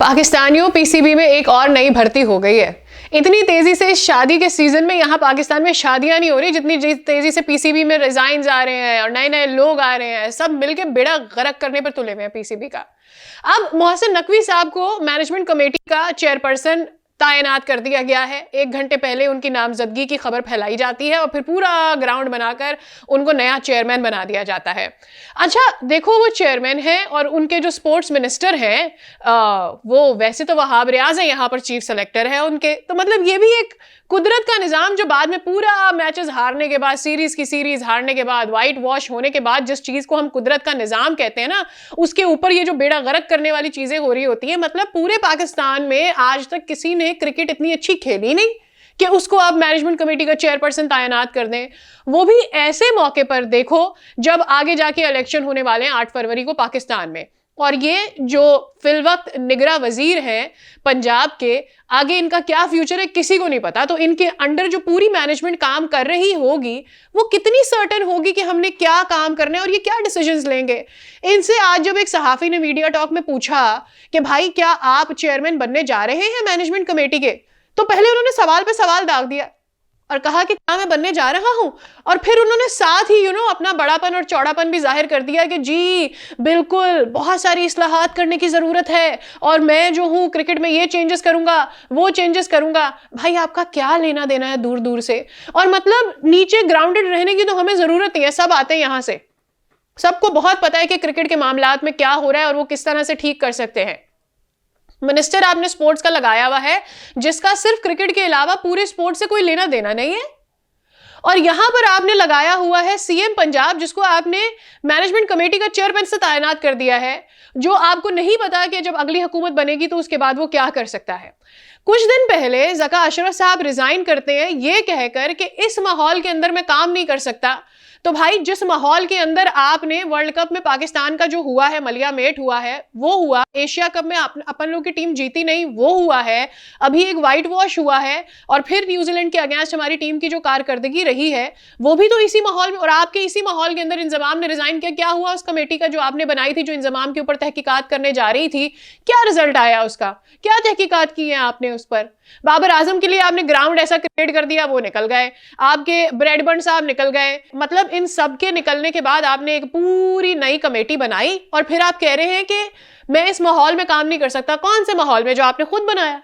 पाकिस्तानियों पीसीबी में एक और नई भर्ती हो गई है। इतनी तेजी से शादी के सीजन में यहाँ पाकिस्तान में शादियां नहीं हो रही जितनी तेजी से पीसीबी में रिजाइन आ रहे हैं और नए नए लोग आ रहे हैं। सब मिलके बेड़ा गर्क करने पर तुले हुए हैं पीसीबी का। अब मोहसिन नकवी साहब को मैनेजमेंट कमेटी का चेयरपर्सन तैनात कर दिया गया है। 1 घंटे पहले उनकी नामजदगी की खबर फैलाई जाती है और फिर पूरा ग्राउंड बनाकर उनको नया चेयरमैन बना दिया जाता है। अच्छा देखो, वो चेयरमैन है और उनके जो स्पोर्ट्स मिनिस्टर हैं वो वैसे तो वहाब रियाज है, यहाँ पर चीफ सेलेक्टर है उनके। तो मतलब ये भी एक कुदरत का निजाम जो बाद में पूरा मैचेस हारने के बाद, सीरीज की सीरीज हारने के बाद, व्हाइट वॉश होने के बाद जिस चीज को हम कुदरत का निजाम कहते हैं ना, उसके ऊपर ये जो बेड़ा गर्क करने वाली चीजें हो रही होती है। मतलब पूरे पाकिस्तान में आज तक किसी ने क्रिकेट इतनी अच्छी खेली नहीं कि उसको आप मैनेजमेंट कमेटी का चेयरपर्सन तैनात कर दें, वो भी ऐसे मौके पर देखो जब आगे जाके इलेक्शन होने वाले हैं 8 फरवरी को पाकिस्तान में। और ये जो फिलवक्त निगरा वजीर हैं पंजाब के, आगे इनका क्या फ्यूचर है किसी को नहीं पता। तो इनके अंडर जो पूरी मैनेजमेंट काम कर रही होगी वो कितनी सर्टेन होगी कि हमने क्या काम करना है और ये क्या डिसीजंस लेंगे। इनसे आज जब एक सहाफी ने मीडिया टॉक में पूछा कि भाई क्या आप चेयरमैन बनने जा रहे हैं मैनेजमेंट कमेटी के, तो पहले उन्होंने सवाल पे सवाल दाग दिया और कहा कि क्या मैं बनने जा रहा हूं, और फिर उन्होंने साथ ही अपना बड़ापन और चौड़ापन भी जाहिर कर दिया कि जी बिल्कुल बहुत सारी इस्लाहात करने की जरूरत है और मैं जो हूं क्रिकेट में ये चेंजेस करूंगा वो चेंजेस करूंगा। भाई आपका क्या लेना देना है दूर दूर से। और मतलब नीचे ग्राउंडेड रहने की तो हमें जरूरत ही है, सब आते हैं यहां से, सबको बहुत पता है कि क्रिकेट के मामलात में क्या हो रहा है और वो किस तरह से ठीक कर सकते हैं। मिनिस्टर आपने स्पोर्ट्स का लगाया हुआ है जिसका सिर्फ क्रिकेट के अलावा पूरे स्पोर्ट्स से कोई लेना देना नहीं है, और यहां पर आपने लगाया हुआ है सीएम पंजाब जिसको आपने मैनेजमेंट कमेटी का चेयरपर्सन तैनात कर दिया है, जो आपको नहीं पता कि जब अगली हुकूमत बनेगी तो उसके बाद वो क्या कर सकता है। कुछ दिन पहले ज़का अशरफ साहब रिजाइन करते हैं ये कहकर कि इस माहौल के अंदर मैं काम नहीं कर सकता। तो भाई जिस माहौल के अंदर आपने वर्ल्ड कप में पाकिस्तान का जो हुआ है, मलिया मेट हुआ है वो हुआ, एशिया कप में अपन लोग की टीम जीती नहीं वो हुआ है, अभी एक व्हाइट वॉश हुआ है, और फिर न्यूजीलैंड के अगेंस्ट हमारी टीम की जो कारकर्दगी रही है वो भी तो इसी माहौल में। और आपके इसी माहौल के अंदर इंजमाम ने रिजाइन किया। क्या हुआ उस कमेटी का जो आपने बनाई थी, जो इंजमाम के ऊपर तहकीकात करने जा रही थी, क्या रिजल्ट आया उसका? क्या तहकीकात की है आपने उस पर? बाबर आजम के लिए आपने ग्राउंड ऐसा क्रिएट कर दिया, वो निकल गए, आपके ब्रैडबर्न साहब निकल गए। मतलब इन सब के निकलने के बाद आपने एक पूरी नई कमेटी बनाई और फिर आप कह रहे हैं कि मैं इस माहौल में काम नहीं कर सकता। कौन से माहौल में? जो आपने खुद बनाया।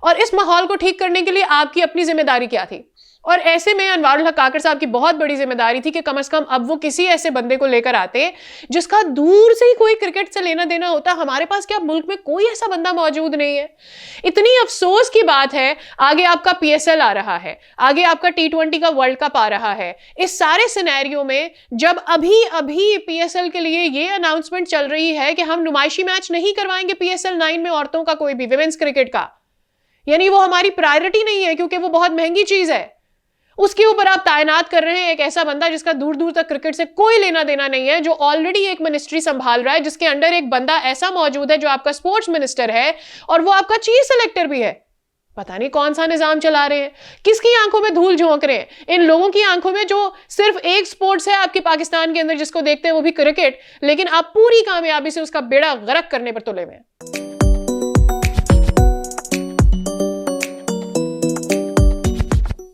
और इस माहौल को ठीक करने के लिए आपकी अपनी जिम्मेदारी क्या थी? और ऐसे में अनवारुल हक काकर साहब की बहुत बड़ी जिम्मेदारी थी कि कम से कम अब वो किसी ऐसे बंदे को लेकर आते जिसका दूर से ही कोई क्रिकेट से लेना देना होता। हमारे पास क्या मुल्क में कोई ऐसा बंदा मौजूद नहीं है। इतनी अफसोस की बात है, आगे आपका पीएसएल आ रहा है, आगे आपका T20 का वर्ल्ड कप आ रहा है। इस सारे सिनेरियो में जब अभी अभी पीएसएल के लिए ये अनाउंसमेंट चल रही है कि हम नुमाइशी मैच नहीं करवाएंगे पीएसएल 9 में औरतों का कोई भी, विमेंस क्रिकेट का, यानी वो हमारी प्रायोरिटी नहीं है क्योंकि वो बहुत महंगी चीज है, उसके ऊपर आप तैनात कर रहे हैं एक ऐसा बंदा जिसका दूर दूर तक क्रिकेट से कोई लेना देना नहीं है, जो ऑलरेडी एक मिनिस्ट्री संभाल रहा है, जिसके अंडर एक बंदा ऐसा मौजूद है जो आपका स्पोर्ट्स मिनिस्टर है और वो आपका चीफ सेलेक्टर भी है। पता नहीं कौन सा निजाम चला रहे हैं, किसकी आंखों में धूल झोंक रहे हैं। इन लोगों की आंखों में जो सिर्फ एक स्पोर्ट्स है आपके पाकिस्तान के अंदर जिसको देखते हैं वो भी क्रिकेट, लेकिन आप पूरी कामयाबी से उसका बेड़ा गर्क करने पर तुले हुए हैं।